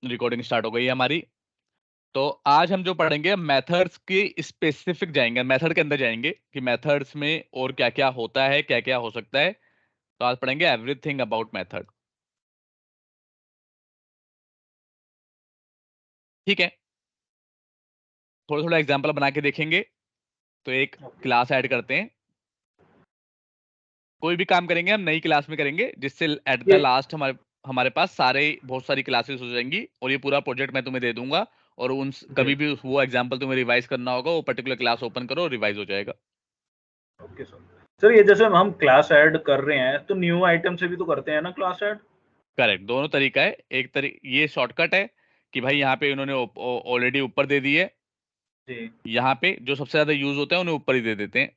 Recording start हो गई है हमारी। तो आज हम जो पढ़ेंगे मेथड्स की स्पेसिफिक जाएंगे, मेथड के अंदर जाएंगे कि मेथड्स में और क्या क्या होता है, क्या क्या हो सकता है। तो आज पढ़ेंगे एवरीथिंग अबाउट मेथड। ठीक है, थोड़ा थोड़ा एग्जांपल बना के देखेंगे। तो एक ओके क्लास ऐड करते हैं। कोई भी काम करेंगे हम नई क्लास में करेंगे, जिससे एट द ये लास्ट हमारे हमारे पास बहुत सारी क्लासेस हो जाएंगी और ये पूरा प्रोजेक्ट मैं तुम्हें दे दूंगा। और उन जी कभी भी वो एग्जांपल तुम्हें रिवाइज करना होगा, वो पर्टिकुलर क्लास ओपन करो, रिवाइज हो जाएगा। Okay sir. सर ये जैसे हम क्लास ऐड कर रहे हैं तो न्यू आइटम से भी तो करते हैं ना क्लास ऐड? करेक्ट, दोनों तरीका है। ये शॉर्टकट है कि भाई यहाँ पे इन्होंने ऑलरेडी ऊपर दे दी है। जी यहाँ पे जो सबसे ज्यादा यूज होता है उन्हें ऊपर ही दे देते हैं।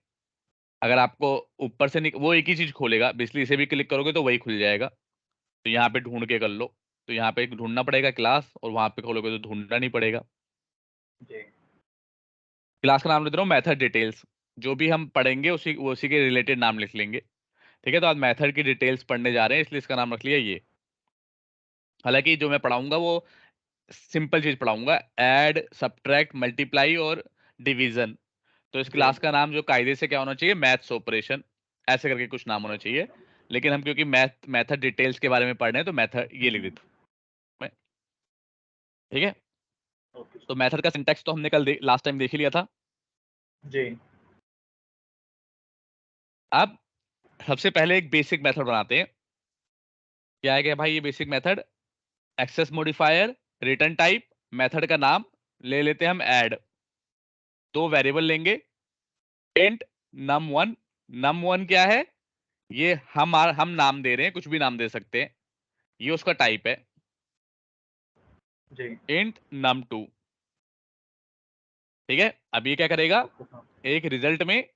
अगर आपको ऊपर से वो एक ही चीज खोलेगा, बेसिकली इसे भी क्लिक करोगे तो वही खुल जाएगा। तो यहाँ पे ढूंढ के कर लो। तो यहाँ पे ढूंढना पड़ेगा क्लास, और वहां पे खोलोगे तो ढूंढना नहीं पड़ेगा। जी क्लास का नाम ले दे रहा हूँ मेथड डिटेल्स। जो भी हम पढ़ेंगे उसी के रिलेटेड नाम लिख लेंगे। ठीक है, तो आज मेथड की डिटेल्स पढ़ने जा रहे हैं, इसलिए इसका नाम रख लिया ये। हालांकि जो मैं पढ़ाऊंगा वो सिंपल चीज पढ़ाऊंगा, ऐड सब्ट्रैक्ट मल्टीप्लाई और डिवीजन। तो इस जी क्लास का नाम जो कायदे से क्या होना चाहिए, मैथ्स ऑपरेशन, ऐसे करके कुछ नाम होना चाहिए। लेकिन हम क्योंकि मेथड डिटेल्स के बारे में पढ़ रहे हैं तो मेथड ये लिख देता हूं मैं। ठीक है, ओके तो सर। मेथड का सिंटैक्स तो हमने कल लास्ट टाइम देख ही लिया था। जी अब सबसे पहले एक बेसिक मेथड बनाते हैं। क्या है क्या भाई ये basic method? Access modifier, return type, method का नाम ले लेते हैं हम ऐड। दो वेरिएबल लेंगे, इंट num1। num1 क्या है? ये हम नाम दे रहे हैं, कुछ भी नाम दे सकते हैं। ये उसका टाइप है। जी इंट num2। ठीक है, अब ये क्या करेगा, ओके सर। एक रिजल्ट में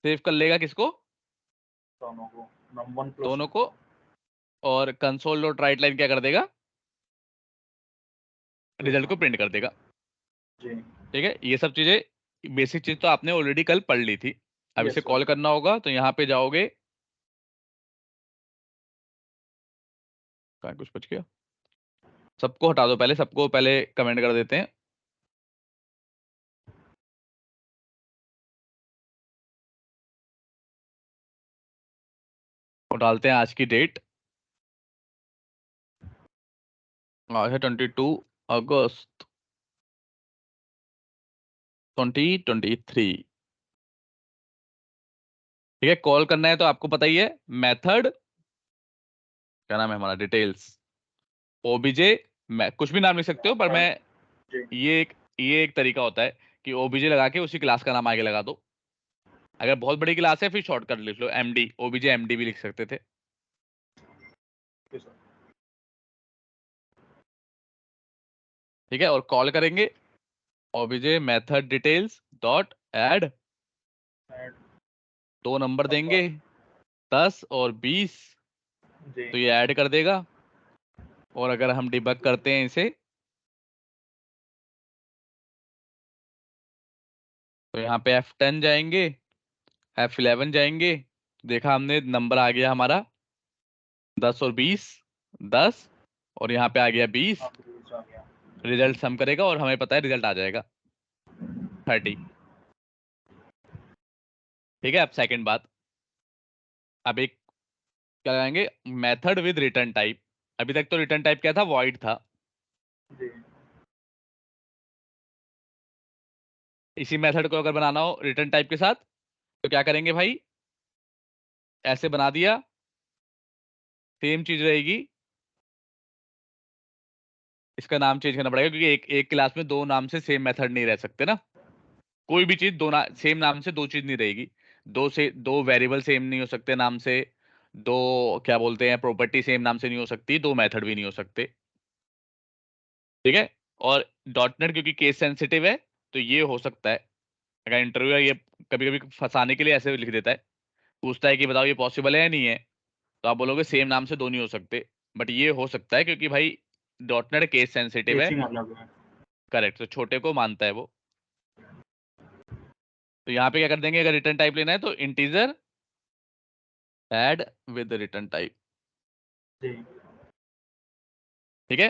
सेव कर लेगा किसको, दोनों को num1 प्लस दोनों को। num2। और कंसोल डॉट राइट लाइन क्या कर देगा, प्रिंट रिजल्ट को कर प्रिंट देगा। कर देगा। जी ठीक है, ये सब चीजें बेसिक चीज तो आपने ऑलरेडी कल पढ़ ली थी। अब इसे यस सर। कॉल करना होगा, तो यहाँ पे जाओगे। कहाँ कुछ बच गया, सबको हटा दो पहले, सबको पहले कमेंट कर देते हैं। और डालते हैं आज की डेट, आज है 22 अगस्त 2023। ठीक है, कॉल करना है तो आपको पता ही है, मेथड क्या नाम है हमारा, डिटेल्स, ओबीजे। मैं कुछ भी नाम लिख सकते हो, पर मैं जी ये एक तरीका होता है कि ओबीजे लगा के उसी क्लास का नाम आगे लगा दो। अगर बहुत बड़ी क्लास है फिर शॉर्टकट लिख लो, एमडी, ओबीजे एमडी भी लिख सकते थे। Okay sir. ठीक है, और कॉल करेंगे OBJ method details dot add. Add दो नंबर देंगे, नंबर। 10 और 20। जी तो ये ऐड कर देगा। और अगर हम डिबग करते हैं इसे, तो यहाँ पे F10 जाएंगे, F11 जाएंगे। देखा हमने, नंबर आ गया हमारा 10 और 20, 10, और यहाँ पे आ गया 20। अब रिलीज आ गया। रिजल्ट सम करेगा और हमें पता है रिजल्ट आ जाएगा 30। ठीक है, अब सेकंड बात, अब एक क्या लगाएंगे, मेथड विद रिटर्न टाइप। अभी तक तो रिटर्न टाइप क्या था, वॉइड था। जी इसी मेथड को अगर बनाना हो रिटर्न टाइप के साथ, तो क्या करेंगे भाई, ऐसे बना दिया, सेम चीज रहेगी। इसका नाम चेंज करना पड़ेगा, क्योंकि एक एक क्लास में दो नाम से सेम मेथड नहीं रह सकते ना। कोई भी चीज सेम नाम से दो चीज नहीं रहेगी। दो वेरिएबल सेम नहीं हो सकते नाम से। दो क्या बोलते हैं, प्रॉपर्टी सेम नाम से नहीं हो सकती, दो मेथड भी नहीं हो सकते। ठीक है, और डॉट नेट क्योंकि केस सेंसिटिव है, तो ये हो सकता है। अगर इंटरव्यू ये कभी कभी फंसाने के लिए ऐसे लिख देता है, पूछता है कि बताओ ये पॉसिबल है या नहीं है, तो आप बोलोगे सेम नाम से दो नहीं हो सकते। बट ये हो सकता है, क्योंकि भाई डॉट नेट केस सेंसिटिव है। केसिंग अलग है। करेक्ट, तो छोटे को मानता है वो। तो यहाँ पे क्या कर देंगे, अगर रिटर्न टाइप लेना है तो integer add with return type. जी ठीक है,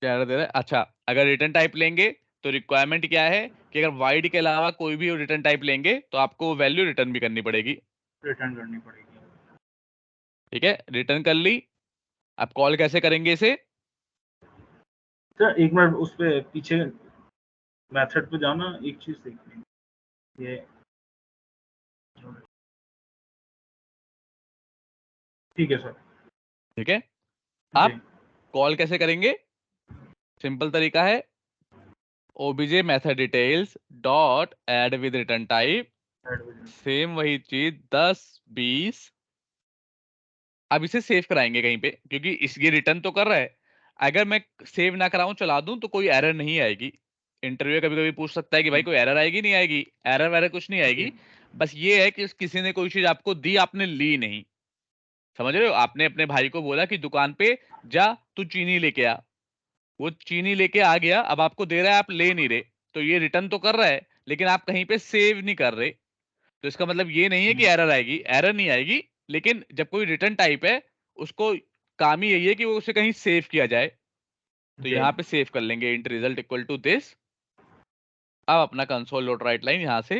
क्या दे रहा है? अच्छा, अगर रिटर्न टाइप लेंगे तो रिक्वायरमेंट क्या है कि अगर वाइड के अलावा कोई भी रिटर्न टाइप लेंगे तो आपको वैल्यू रिटर्न भी करनी पड़ेगी। रिटर्न करनी पड़ेगी। ठीक है, रिटर्न कर ली। अब कॉल कैसे करेंगे इसे? सर एक मिनट उस पे पीछे मेथड पे जाना, एक चीज देखनी ये। ठीक है सर। ठीक है, जी। आप कॉल कैसे करेंगे? सिंपल तरीका है, obj method details dot add with return type, same वही चीज 10 20। अब इसे सेव कराएंगे कहीं पे, क्योंकि इस ये रिटर्न तो कर रहा है। अगर मैं सेव ना कराऊं, चला दूं, तो कोई एरर नहीं आएगी। इंटरव्यू कभी कभी पूछ सकता है कि भाई कोई एरर आएगी, नहीं आएगी? एरर वैरर कुछ नहीं जी। आएगी। बस ये है कि किसी ने कोई चीज आपको दी, आपने ली नहीं। समझ रहे हो? आपने अपने भाई को बोला कि दुकान पे जा, तू चीनी लेके आ। वो चीनी लेके आ गया, अब आपको दे रहा है, आप ले नहीं रहे। तो ये रिटर्न तो कर रहा है, लेकिन आप कहीं पे सेव नहीं कर रहे। तो इसका मतलब ये नहीं है कि एरर आएगी, एरर नहीं आएगी। लेकिन जब कोई रिटर्न टाइप है, उसको काम ही यही है कि वो उसे कहीं सेव किया जाए। तो जी। यहाँ पे सेव कर लेंगे int result equal to this. अब अपना कंसोल डॉट राइट लाइन यहाँ से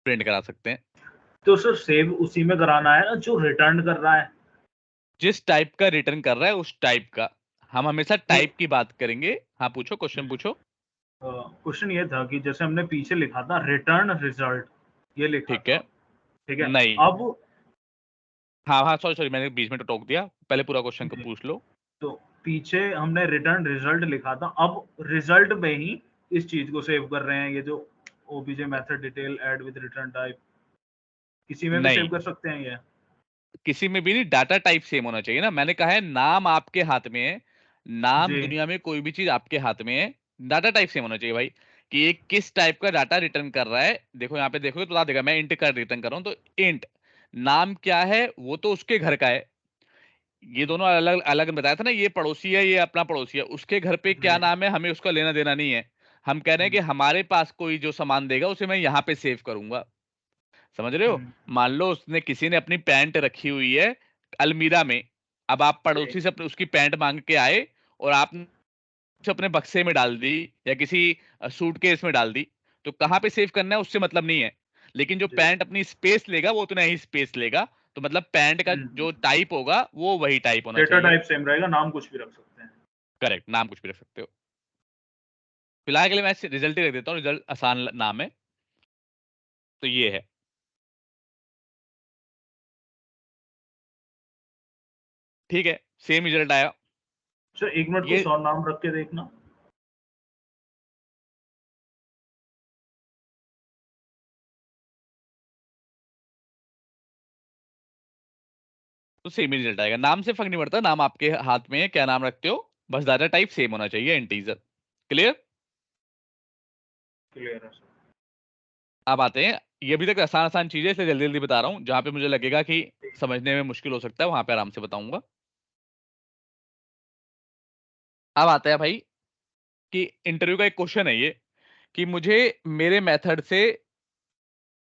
प्रिंट करा सकते हैं। तो सर सेव उसी में कराना है ना जो रिटर्न कर रहा है? जिस टाइप का रिटर्न कर रहा है उस टाइप का। हम हमेशा नहीं। टाइप की बात करेंगे। हाँ, पूछो, क्वेश्चन पूछो। क्वेश्चन ये था कि जैसे हमने पीछे लिखा था रिटर्न रिजल्ट, ये लिखा ठीक है। था। ठीक है। नहीं। अब हाँ हाँ, सॉरी सॉरी, मैंने बीच में तो टोक दिया। पहले पूरा क्वेश्चन को जी, पूछ लो। तो पीछे हमने रिटर्न रिजल्ट लिखा था, अब रिजल्ट में ही इस चीज को सेव कर रहे हैं, ये जो OBJ method detail add with return type, किसी में भी सेव नहीं, कर सकते हैं ये? किसी में भी नहीं, डाटा टाइप सेम होना चाहिए ना। मैंने कहा है नाम आपके हाथ में है। नाम जी। दुनिया में कोई भी चीज आपके हाथ में है। डाटा टाइप सेम होना चाहिए भाई, कि ये किस टाइप का डाटा रिटर्न कर रहा है। देखो यहाँ पे देखोगे तो बता देगा, मैं इंट का रिटर्न कर रहा हूँ तो इंट। नाम क्या है, वो तो उसके घर का है। ये दोनों अलग अलग बताया था ना, ये पड़ोसी है, ये अपना पड़ोसी है। उसके घर पे क्या जी। नाम है, हमें उसका लेना देना नहीं है। हम कह रहे हैं कि हम्म, हमारे पास कोई जो सामान देगा उसे मैं यहाँ पे सेव करूंगा। समझ रहे हो? हम्म, मान लो उसने, किसी ने अपनी पैंट रखी हुई है अलमीरा में। अब आप जी। पड़ोसी से उसकी पैंट मांग के आए, और आपने उसे अपने बक्से में डाल दी, या किसी सूटकेस में डाल दी। तो कहाँ पे सेव करना है उससे मतलब नहीं है। लेकिन जो जी। पैंट अपनी स्पेस लेगा, वो उतना ही स्पेस लेगा। तो मतलब पैंट का जो टाइप होगा वो वही टाइप होना डेटा चाहिए। टाइप सेम रहेगा, नाम कुछ भी रख सकते हैं। करेक्ट, नाम कुछ भी रख सकते हो। फिलहाल के लिए मैं रिजल्ट ही रख देता हूँ, रिजल्ट आसान नाम है। तो ये है। ठीक है, सेम रिजल्ट आया। सर एक मिनट ये कुछ और नाम रख के देखना। तो सेम ही रिजल्ट आएगा। नाम से फर्क नहीं पड़ता, नाम आपके हाथ में है, क्या नाम रखते हो। बस डाटा टाइप सेम होना चाहिए, इंटीजर। क्लियर? क्लियर है सर। अब आते हैं, ये अभी तक आसान आसान चीजें, इसलिए जल्दी जल्दी बता रहा हूँ। जहां पे मुझे लगेगा कि समझने में मुश्किल हो सकता है, वहां पे आराम से बताऊंगा। अब आता है भाई कि इंटरव्यू का एक क्वेश्चन है ये, कि मुझे मेरे मेथड से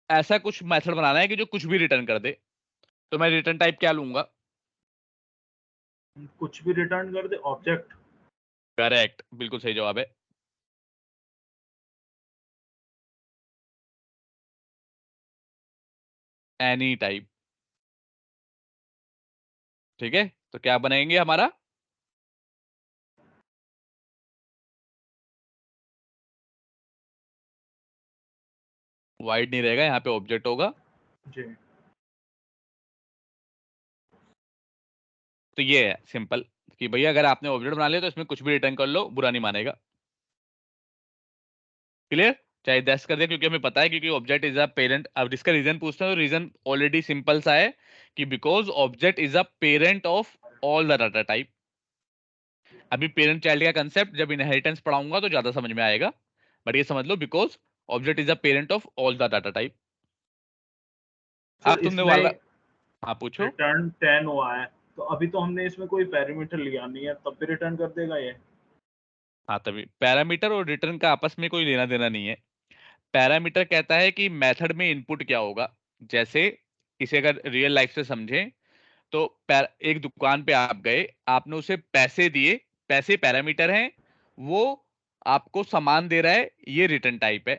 ऐसा कुछ मेथड बनाना है कि जो कुछ भी रिटर्न कर दे। तो मैं रिटर्न टाइप क्या लूंगा? कुछ भी रिटर्न कर दे, ऑब्जेक्ट। करेक्ट, बिल्कुल सही जवाब है। Any type. ठीक है, तो क्या बनाएंगे हमारा? वाइड नहीं रहेगा, यहाँ पे ऑब्जेक्ट होगा। जी। तो ये है सिंपल, कि भैया अगर आपने ऑब्जेक्ट बना लिया तो इसमें कुछ भी रिटर्न कर लो, बुरा नहीं मानेगा। क्लियर? चाहे 10 कर दे, क्योंकि हमें पता है, क्योंकि ऑब्जेक्ट इज अ पेरेंट। अब इसका रीजन पूछते हैं तो रीजन ऑलरेडी सिंपल सा है, कि because object is a parent of all the data type. अभी पेरेंट चाइल्ड का कंसेप्ट जब इनहेरिटेंस पढ़ाऊंगा तो ज्यादा समझ में आएगा। बट ये समझ लो, because object is a parent of all the data type. Sir अब तुमने वाला। इसमें हाँ, पूछो। रिटर्न 10 हुआ है, तो अभी तो हमने इसमें कोई पैरामीटर लिया नहीं है, तब भी रिटर्न कर देगा ये? हाँ, तभी पैरामीटर और रिटर्न का आपस में कोई लेना देना नहीं है। पैरामीटर कहता है कि मेथड में इनपुट क्या होगा। जैसे इसे अगर रियल लाइफ से समझें, तो एक दुकान पे आप गए, आपने उसे पैसे दिए, पैसे पैरामीटर हैं, वो आपको सामान दे रहा है, ये रिटर्न टाइप है,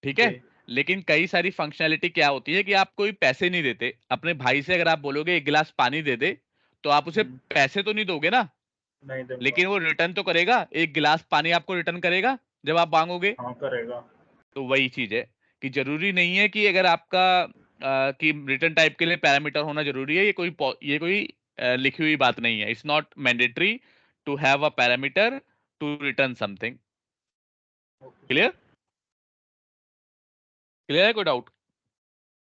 ठीक है। जी। लेकिन कई सारी फंक्शनैलिटी क्या होती है कि आप कोई पैसे नहीं देते। अपने भाई से अगर आप बोलोगे एक गिलास पानी दे दे, तो आप उसे पैसे तो नहीं दोगे ना, नहीं दूंगा। लेकिन वो रिटर्न तो करेगा, एक गिलास पानी आपको रिटर्न करेगा जब आप मांगोगे। हाँ करेगा। तो वही चीज है कि जरूरी नहीं है कि अगर आपका कि रिटर्न टाइप के लिए पैरामीटर होना जरूरी है, ये कोई लिखी हुई बात नहीं है। It's not mandatory to have a parameter to return something. Clear? Clear है? कोई डाउट?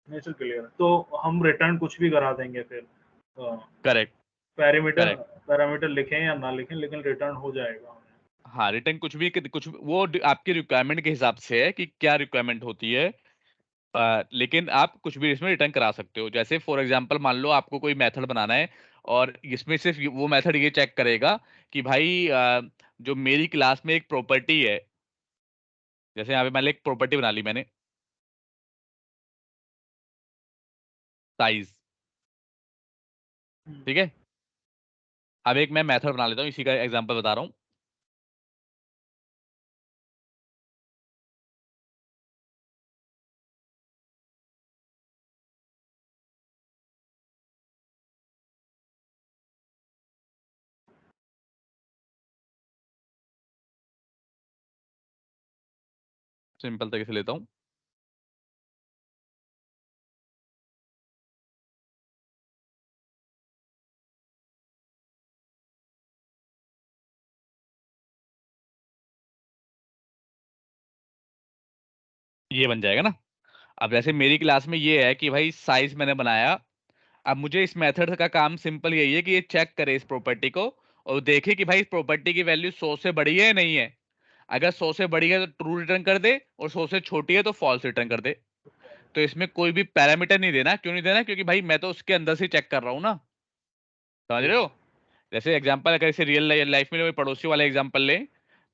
नहीं सर क्लियर। तो हम रिटर्न कुछ भी करा देंगे फिर, करेक्ट। Parameter correct. पैरामीटर लिखें या ना लिखें, लेकिन रिटर्न हो जाएगा हमें। हाँ, रिटर्न कुछ वो आपकी रिक्वायरमेंट के हिसाब से है कि क्या रिक्वायरमेंट होती है। लेकिन आप कुछ भी इसमें रिटर्न करा सकते हो। जैसे फॉर एग्जांपल मान लो आपको कोई मेथड बनाना है, और इसमें सिर्फ वो मेथड ये चेक करेगा कि भाई जो मेरी क्लास में एक प्रॉपर्टी है, जैसे यहाँ पे मान लो एक प्रॉपर्टी बना ली मैंने, साइज, ठीक है। अब एक मैं मेथड बना लेता हूँ, इसी का एग्जांपल बता रहा हूँ। सिंपल तरीके से लेता हूँ। ये बन जाएगा ना। अब जैसे मेरी क्लास में ये है कि भाई साइज मैंने बनाया। अब मुझे इस मेथड का काम सिंपल यही है कि ये चेक करे इस प्रॉपर्टी को, और देखे कि भाई इस प्रॉपर्टी की वैल्यू 100 से बड़ी है या नहीं है। अगर 100 से बड़ी है तो ट्रू रिटर्न कर दे, और 100 से छोटी है तो फॉल्स रिटर्न कर दे। तो इसमें कोई भी पैरामीटर नहीं देना। क्यों नहीं देना? क्योंकि भाई मैं तो उसके अंदर से चेक कर रहा हूँ ना। समझ जी। रहे हो? जैसे एग्जांपल, अगर इसे रियल लाइफ में पड़ोसी वाला एग्जांपल ले,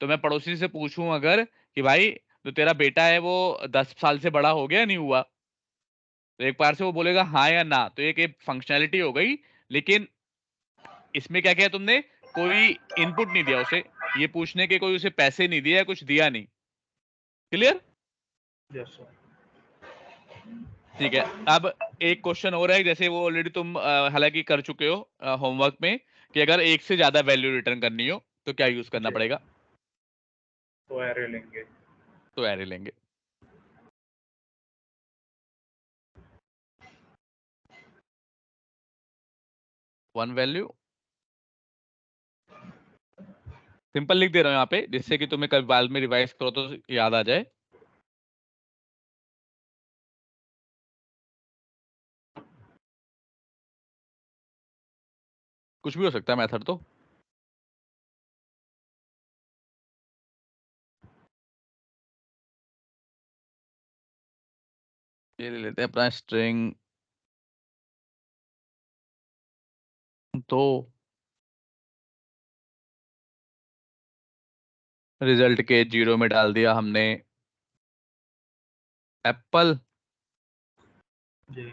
तो मैं पड़ोसी से पूछूं अगर कि भाई जो तेरा बेटा है वो 10 साल से बड़ा हो गया नहीं हुआ, तो एक बार से वो बोलेगा हाँ या ना, तो एक फंक्शनैलिटी हो गई। लेकिन इसमें क्या किया तुमने? कोई इनपुट नहीं दिया उसे, ये पूछने के कोई उसे पैसे नहीं दिए या कुछ दिया नहीं। क्लियर? Yes sir. ठीक है। अब एक क्वेश्चन हो रहा है, जैसे वो ऑलरेडी तुम हालांकि कर चुके हो होमवर्क में, कि अगर एक से ज्यादा वैल्यू रिटर्न करनी हो तो क्या यूज करना जी। पड़ेगा? तो एरे लेंगे। तो एरे लेंगे। वन वैल्यू, सिंपल लिख दे रहा हूं यहाँ पे, जिससे कि तुम्हें कभी बाद में रिवाइज करो तो याद आ जाए। कुछ भी हो सकता है मेथड तो। ये ले लेते हैं अपना स्ट्रिंग तो रिजल्ट के 0 में डाल दिया हमने एप्पल, जी।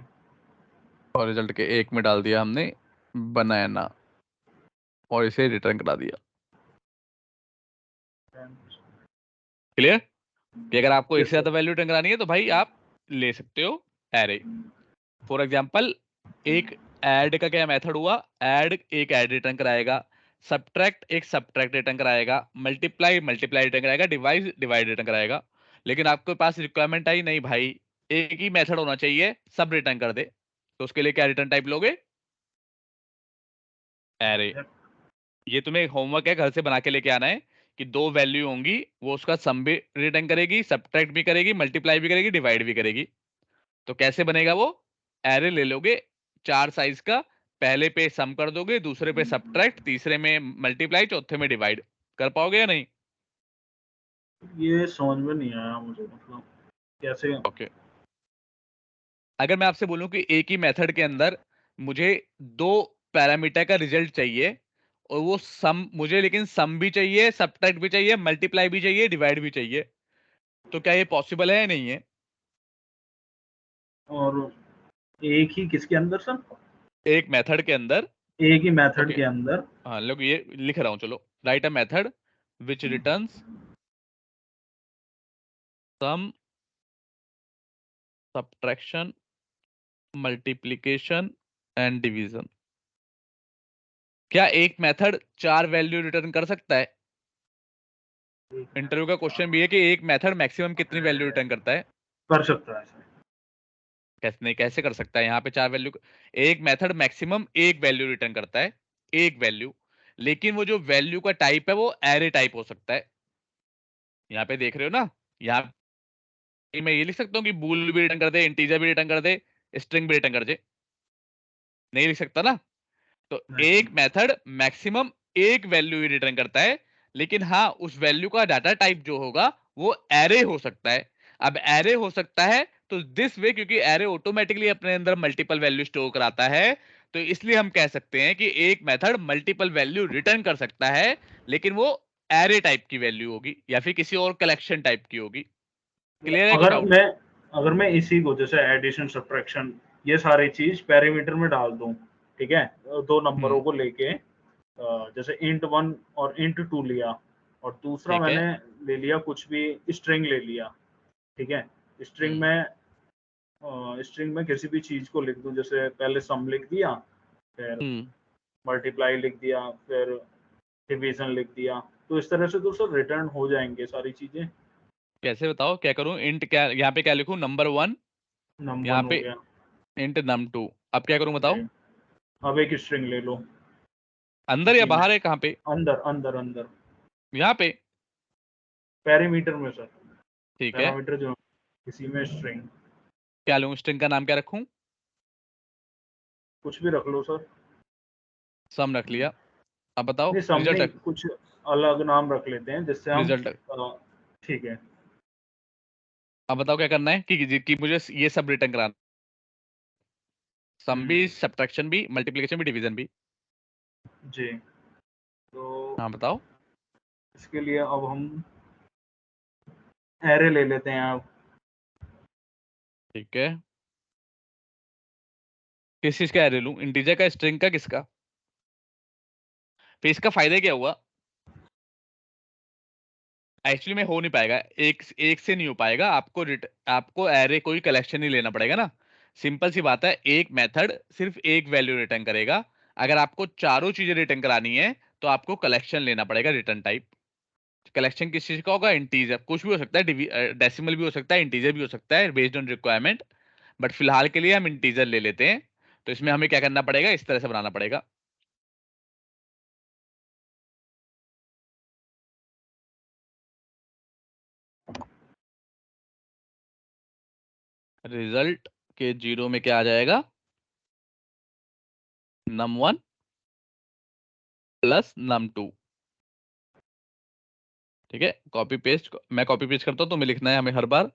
और रिजल्ट के 1 में डाल दिया हमने बनाना, और इसे रिटर्न करा दिया। क्लियर? कि अगर आपको यस इससे सर। ज्यादा वैल्यू रिटर्न करानी है तो भाई आप ले सकते हो एरे। फॉर एग्जाम्पल, एक ऐड का क्या मेथड हुआ? ऐड एक ऐड रिटर्न कराएगा, सब्ट्रैक्ट एक सब्ट्रैक्ट रिटर्न कराएगा, मल्टीप्लाई मल्टीप्लाई रिटर्न कराएगा, डिवाइड डिवाइड रिटर्न कराएगा। लेकिन आपके पास रिक्वायरमेंट आई नहीं भाई, एक ही मेथड होना चाहिए, सब रिटर्न कर दे, तो उसके लिए क्या रिटर्न टाइप लोगे? एरे। ये तुम्हें होमवर्क है, घर से बना के लेके आना है कि दो वैल्यू होंगी, वो उसका सम भी रिटर्न करेगी, सब्ट्रैक्ट भी करेगी, मल्टीप्लाई भी करेगी, डिवाइड भी करेगी। तो कैसे बनेगा वो? एरे ले लोगे 4 साइज का, पहले पे सम कर दोगे, दूसरे पे सब्ट्रैक्ट, तीसरे में मल्टीप्लाई, चौथे में डिवाइड। कर पाओगे या नहीं? ये समझ में नहीं आया मुझे, मतलब कैसे। ओके। अगर मैं आपसे बोलूं कि एक ही मेथड के अंदर मुझे दो पैरामीटर का रिजल्ट चाहिए, और वो सम मुझे, लेकिन सम भी चाहिए, सब्ट्रैक्ट भी चाहिए, मल्टीप्लाई भी चाहिए, डिवाइड भी चाहिए, तो क्या ये पॉसिबल है या नहीं है? और एक ही किसके अंदर सर? एक मेथड के अंदर, एक ही मेथड ओके के अंदर, हाँ लोग ये लिख रहा हूँ, चलो write a method which returns sum, subtraction, multiplication and division. क्या एक मेथड 4 वैल्यू रिटर्न कर सकता है? इंटरव्यू का क्वेश्चन भी है कि एक मेथड मैक्सिमम कितनी वैल्यू रिटर्न करता है? कर सकता है सर। कैसे नहीं, कैसे कर सकता है? यहाँ पे 4 वैल्यू, एक मेथड मैक्सिमम एक वैल्यू रिटर्न करता है, एक वैल्यू, लेकिन वो जो वैल्यू का टाइप है वो एरे टाइप हो सकता है। यहाँ पे देख रहे हो ना, यहाँ पे मैं ये लिख सकता हूँ कि बूल भी रिटर्न कर दे, इंटीजर भी रिटर्न कर दे, स्ट्रिंग भी रिटर्न कर दे? नहीं लिख सकता ना। तो नहीं। एक मेथड मैक्सिमम एक वैल्यू ही रिटर्न करता है, लेकिन हाँ उस वैल्यू का डाटा टाइप जो होगा वो एरे हो सकता है। अब एरे हो सकता है तो दिस वे, क्योंकि एरे ऑटोमेटिकली अपने अंदर मल्टीपल वैल्यू स्टोर कराता है, तो इसलिए हम कह सकते हैं कि एक मेथड मल्टीपल वैल्यू रिटर्न कर सकता है, लेकिन वो एरे टाइप की वैल्यू होगी या फिर किसी और कलेक्शन टाइप की होगी। क्लियर है कोई डाउट? अगर मैं इसी को जैसे एडिशन सब्ट्रैक्शन ये सारी चीज पैरामीटर में डाल दूं, ठीक है, दो नंबरों हम्म, को लेके, जैसे int 1 और int 2 लिया, और दूसरा ठीक है। मैंने ले लिया कुछ भी स्ट्रिंग ले लिया, ठीक है, स्ट्रिंग हम्म, में स्ट्रिंग में किसी भी चीज को लिख दूं, जैसे पहले सम लिख दिया, फिर हम्म, मल्टीप्लाई लिख दिया, फिर डिवीजन लिख दिया, तो इस तरह से तो सर रिटर्न हो जाएंगे सारी चीजें। कैसे बताओ क्या करूं? इंट क्या, यहाँ पे क्या लिखूं? नंबर 1, नंबर यहाँ हो पे गया। इंट num2, अब क्या करूं बताओ? जी। अब एक स्ट्रिंग ले लो अंदर या इसी में, बाहर है, कहाँ पे? अंदर अंदर अंदर, यहाँ पे? पैरामीटर में सर, ठीक है, पैरामीटर जो इसी में स्ट्रिंग, क्या लूं? स्ट्रिंग का नाम क्या रखूं? कुछ भी रख लो सर। सम रख लिया। अब बताओ नहीं सम रिजल्ट। नहीं, कुछ अलग नाम रख लेते हैं जिससे हम रिजल्ट ठीक है। अब बताओ क्या करना है कि मुझे ये सब रिटर्न कराना, सम भी, हम्म, सब्ट्रैक्शन भी, मल्टीप्लिकेशन भी, डिवीजन भी। जी। तो हाँ बताओ। इसके लिए अब हम एरे ले लेते हैं अब। ठीक है, किस चीज का एरे लूं? इंटीजर का, स्ट्रिंग का, किसका? फिर इसका फायदा क्या हुआ? एक्चुअली में हो नहीं पाएगा, एक एक से नहीं हो पाएगा, आपको एरे कोई कलेक्शन ही लेना पड़ेगा ना। सिंपल सी बात है, एक मेथड सिर्फ एक वैल्यू रिटर्न करेगा। अगर आपको चारों चीजें रिटर्न करानी है तो आपको कलेक्शन लेना पड़ेगा, रिटर्न टाइप। कलेक्शन किस चीज का होगा? इंटीजर, कुछ भी हो सकता है, डेसिमल भी हो सकता है, इंटीजर भी हो सकता है, बेस्ड ऑन रिक्वायरमेंट। बट फिलहाल के लिए हम इंटीजर ले लेते हैं। तो इसमें हमें क्या करना पड़ेगा? इस तरह से बनाना पड़ेगा। रिजल्ट के 0 में क्या आ जाएगा? num1 plus num2। ठीक है, कॉपी पेस्ट, मैं कॉपी पेस्ट करता हूँ, तो मैं लिखना है हमें हर बार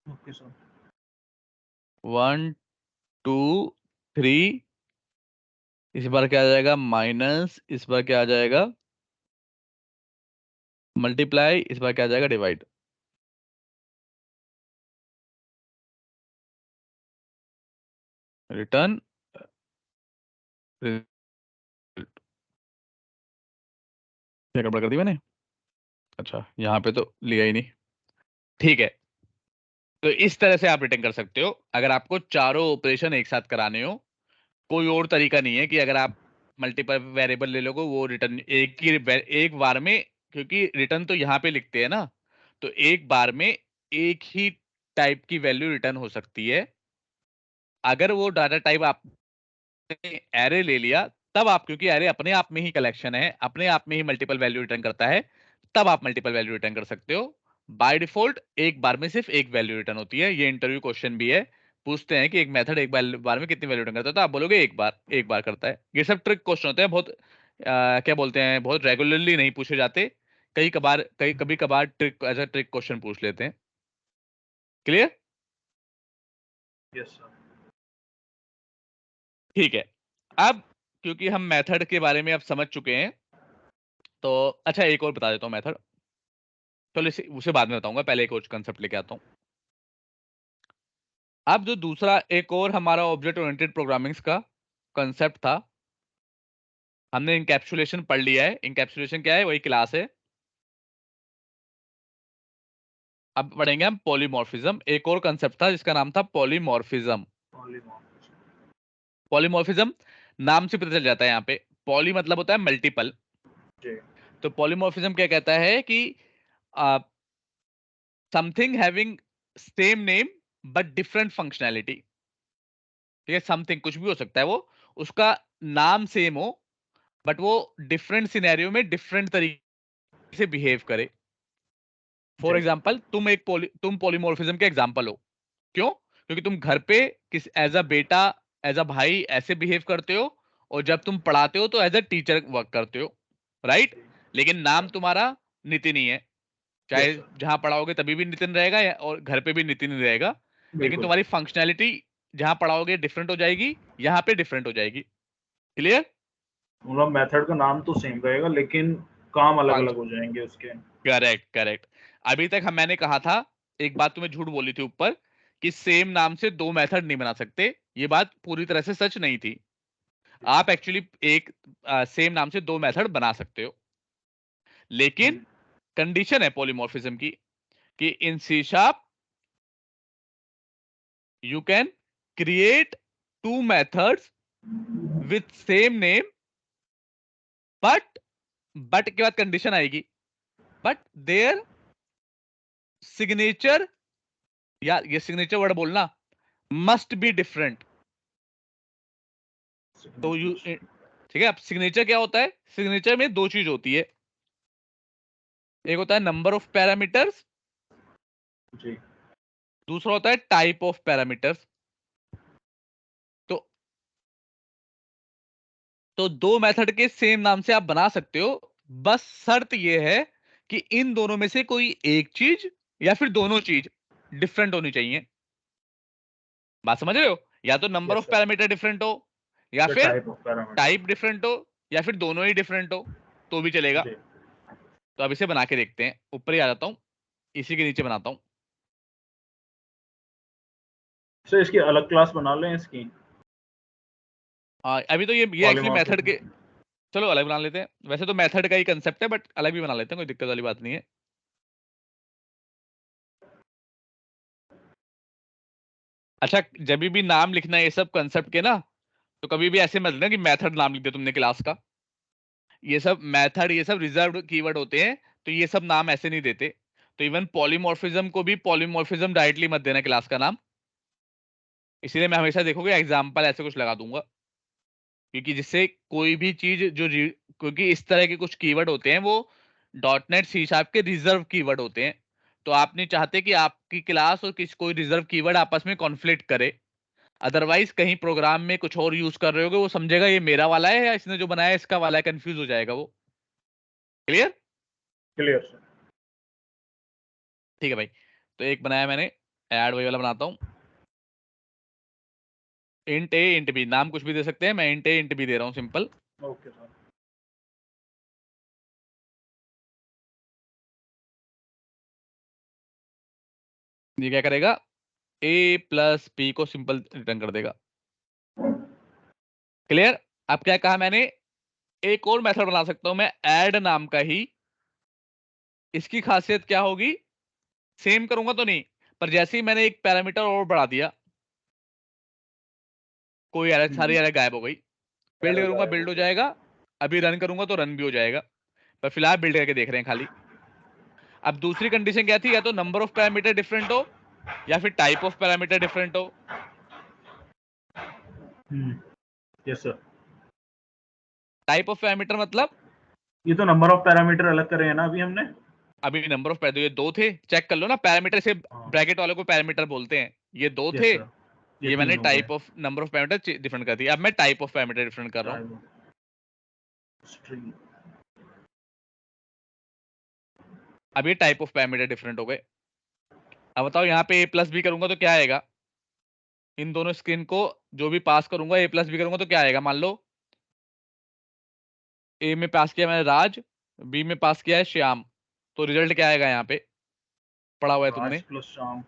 ओके सर। 1 2 3। इस बार क्या आ जाएगा? माइनस, इस बार क्या आ जाएगा? मल्टीप्लाई, इस बार क्या आ जाएगा? डिवाइड। रिटर्न, क्या गड़बड़ कर दी मैंने? अच्छा, यहाँ पे तो लिया ही नहीं। ठीक है, तो इस तरह से आप रिटर्न कर सकते हो अगर आपको चारों ऑपरेशन एक साथ कराने हो। कोई और तरीका नहीं है कि अगर आप मल्टीपल वेरिएबल ले लोगे वो रिटर्न एक बार में, क्योंकि रिटर्न तो यहाँ पे लिखते हैं ना, तो एक बार में एक ही टाइप की वैल्यू रिटर्न हो सकती है। अगर वो डाटा टाइप आपने एरे ले लिया, तब आप, क्योंकि एरे अपने आप में ही कलेक्शन है, अपने आप में ही मल्टीपल वैल्यू रिटर्न करता है, तब आप मल्टीपल वैल्यू रिटर्न कर सकते हो। बाय डिफॉल्ट एक बार में सिर्फ एक वैल्यू रिटर्न होती है। ये इंटरव्यू क्वेश्चन भी है, पूछते हैं कि एक मेथड एक बार में कितनी वैल्यू रिटर्न करता है, तो आप बोलोगे एक बार करता है। ये सब ट्रिक क्वेश्चन होते हैं, बहुत क्या बोलते हैं, बहुत रेगुलरली नहीं पूछे जाते। कभी कभार trick, as a trick question पूछ लेते हैं। क्लियर? Yes sir. ठीक है। अब क्योंकि हम मेथड के बारे में अब समझ चुके हैं, तो अच्छा एक और बता देता हूँ मेथड। चलो उसे बाद में बताऊंगा, पहले एक और कंसेप्ट लेके आता हूँ। अब जो दूसरा एक और हमारा ऑब्जेक्ट ओरिएंटेड प्रोग्रामिंग्स का कंसेप्ट था, हमने इंकैप्सुलेशन पढ़ लिया है। इंकैप्सुलेशन क्या है? वही क्लास है। अब पढ़ेंगे हम पॉलीमॉर्फिज्म। एक और कंसेप्ट था जिसका नाम था पॉलीमॉर्फिज्म। पॉलीमॉर्फिज्म नाम से पता चल जाता है यहाँ पे। पॉली मतलब होता है मल्टीपल। तो पॉलीमॉर्फिज्म क्या कहता है कि something having same name but different functionality. ठीक है, समथिंग कुछ भी हो सकता है, वो उसका नाम सेम हो बट वो डिफरेंट सिनेरियो में डिफरेंट तरीके से बिहेव करे। फॉर एग्जाम्पल, तुम पॉलीमॉर्फिज्म के एग्जाम्पल हो। क्यों? क्योंकि तुम घर पे किस एज अ बेटा, एज अ भाई ऐसे बिहेव करते हो, और जब तुम पढ़ाते हो तो एज अ टीचर वर्क करते हो, राइट? लेकिन नाम तुम्हारा नितिन ही है। चाहे जहां पढ़ाओगे तभी भी नितिन रहेगा, और घर पे भी नितिन ही रहेगा। लेकिन तुम्हारी फंक्शनैलिटी जहां पढ़ाओगे डिफरेंट हो जाएगी, यहाँ पे डिफरेंट हो जाएगी। क्लियर? मतलब मेथड का नाम तो सेम रहेगा लेकिन काम अलग अलग हो जाएंगे उसके। Correct correct. अभी तक मैंने कहा था, एक बात तुम्हें झूठ बोली थी ऊपर, कि सेम नाम से दो मेथड नहीं बना सकते। ये बात पूरी तरह से सच नहीं थी। आप एक्चुअली एक सेम नाम से दो मेथड बना सकते हो, लेकिन कंडीशन है पॉलीमॉर्फिज्म की कि in C sharp you can create two methods with same name, but के बाद कंडीशन आएगी, but their signature, यार ये सिग्नेचर वर्ड बोलना, must be different। तो ठीक है, अब सिग्नेचर क्या होता है? सिग्नेचर में दो चीज होती है, एक होता है नंबर ऑफ पैरामीटर्स, दूसरा होता है टाइप ऑफ पैरामीटर्स। तो दो मेथड के सेम नाम से आप बना सकते हो, बस शर्त यह है कि इन दोनों में से कोई एक चीज या फिर दोनों चीज डिफरेंट होनी चाहिए। बात समझ रहे हो? या तो नंबर ऑफ पैरामीटर डिफरेंट हो, या फिर टाइप डिफरेंट हो, या फिर दोनों ही डिफरेंट हो, तो भी चलेगा। तो अब इसे बना के देखते हैं। ऊपर ही आ जाता हूं, इसी के नीचे बनाता हूं। सर इसकी अलग क्लास बना लें इसकी। अभी तो ये एक्चुअली मेथड के, चलो अलग बना लेते हैं। वैसे तो मेथड का ही कंसेप्ट है, बट अलग भी बना लेते हैं, कोई दिक्कत वाली बात नहीं है। अच्छा, जब भी नाम लिखना है ये सब कंसेप्ट के ना, तो कभी भी ऐसे मत लेना कि मेथड नाम लिख दिया तुमने क्लास का। ये सब मेथड, ये सब रिजर्व्ड कीवर्ड होते हैं, तो ये सब नाम ऐसे नहीं देते। तो इवन पॉलीमॉर्फिज्म को भी पॉलीमॉर्फिज्म डायरेक्टली मत देना क्लास का नाम। इसीलिए मैं हमेशा देखोगे एग्जाम्पल ऐसे कुछ लगा दूंगा, क्योंकि जिससे कोई भी चीज क्योंकि इस तरह के कुछ कीवर्ड होते हैं, वो डॉटनेट सी शार्प के रिजर्व कीवर्ड होते हैं। तो आप नहीं चाहते कि आपकी क्लास और किसी कोई रिजर्व कीवर्ड आपस में कॉन्फ्लिक्ट करे। अदरवाइज कहीं प्रोग्राम में कुछ और यूज कर रहे होगे, वो समझेगा ये मेरा वाला है या इसने जो बनाया इसका वाला है, कंफ्यूज हो जाएगा वो। क्लियर? Clear sir. ठीक है भाई। तो एक बनाया मैंने, ऐड वही वाला बनाता हूं। इंट ए इंट बी, नाम कुछ भी दे सकते हैं, मैं इंट ए इंट बी दे रहा हूं, सिंपल। Okay sir. ये क्या करेगा? ए प्लस बी को सिंपल रिटर्न कर देगा। क्लियर? अब क्या कहा मैंने? एक और मेथड बना सकता हूं मैं ऐड नाम का ही। इसकी खासियत क्या होगी? सेम करूंगा तो नहीं, पर जैसे ही मैंने एक पैरामीटर और बढ़ा दिया, कोई एरर, सारी एरर गायब हो गई। बिल्ड करूंगा, बिल्ड हो जाएगा। अभी रन करूंगा तो रन भी हो जाएगा, पर फिलहाल बिल्ड करके देख रहे हैं खाली। अब दूसरी कंडीशन क्या थी? या तो नंबर ऑफ पैरामीटर डिफरेंट हो, या फिर टाइप ऑफ पैरामीटर डिफरेंट हो। Yes sir. Type of parameter मतलब, ये तो नंबर ऑफ पैरामीटर अलग करे हैं ना अभी हमने। अभी नंबर ऑफ पैरामीटर, ये दो थे, चेक कर लो ना, पैरामीटर से ब्रैकेट वाले को पैरामीटर बोलते हैं। ये दो थे, ये मैंने type of number of parameter different कर दिया। अब मैं टाइप ऑफ पैरामीटर डिफरेंट कर रहा हूं। अब ये टाइप ऑफ पैरामीटर डिफरेंट हो गए। अब बताओ, यहाँ पे ए प्लस बी करूंगा तो क्या आएगा? इन दोनों स्क्रीन को जो भी पास करूंगा, ए प्लस बी करूंगा तो क्या आएगा? मान लो ए में पास किया मैंने राज, बी में पास किया है श्याम, तो रिजल्ट क्या आएगा? यहाँ पे पढ़ा हुआ है तुमने। राज प्लस श्याम।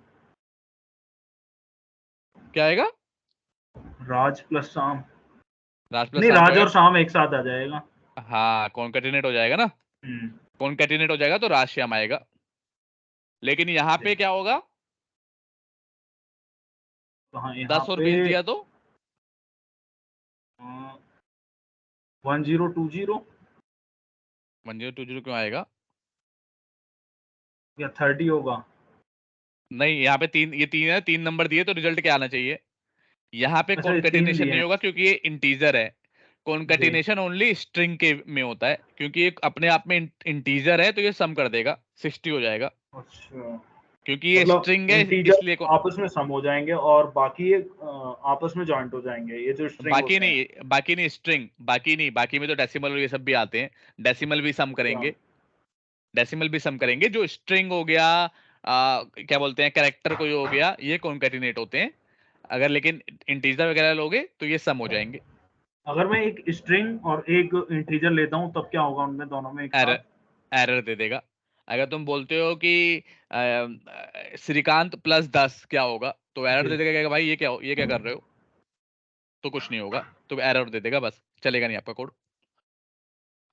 क्या आएगा? राज प्लस शाम, राज प्लस नहीं शाम राज क्या और शाम एक साथ आ जाएगा। हाँ कॉन्केटिनेट हो जाएगा ना, हम्म, कॉन्केटिनेट हो जाएगा तो राज श्याम आएगा। लेकिन यहाँ पे क्या होगा, तो हाँ यहाँ 10 और पे 20 दिया तो 1020 1020 क्यों आएगा? या 30 होगा। नहीं यहाँ पे तीन, ये तीन है, 3 नंबर दिए तो रिजल्ट क्या आना चाहिए? यहाँ पे अच्छा ये 3 कॉन्केटिनेशन दिए नहीं हैं। होगा क्योंकि ये इंटीजर है। जी कॉन्केटिनेशन ओनली स्ट्रिंग के में होता है, क्योंकि एक अपने आप में इंटीजर है तो ये सम कर देगा, 60 हो जाएगा। अच्छा, क्योंकि ये मतलब स्ट्रिंग है इंटीजर इसलिए आपस में सम हो जाएंगे और बाकी ये आपस में जॉइंट हो जाएंगे, ये जो स्ट्रिंग बाकी होते हैं। नहीं, बाकी नहीं स्ट्रिंग, बाकी नहीं, बाकी में तो डेसिमल और ये सब भी आते हैं, डेसिमल भी सम अच्छा, करेंगे, डेसिमल भी सम करेंगे। जो स्ट्रिंग हो गया, क्या बोलते हैं, कैरेक्टर कोई हो गया, ये कॉन्केटिनेट होते हैं। अगर लेकिन इंटीजर वगैरह लोगे तो ये सम हो जाएंगे। अगर मैं एक स्ट्रिंग और एक इंटीजर लेता हूँ तब क्या होगा उनमें दोनों में एक साथ? एरर, एरर दे देगा। अगर तुम बोलते हो कि श्रीकांत प्लस 10 क्या होगा, तो एरर जी दे देगा कि भाई ये क्या कर रहे हो, तो कुछ नहीं होगा, तो एरर दे देगा, बस चलेगा नहीं आपका कोड।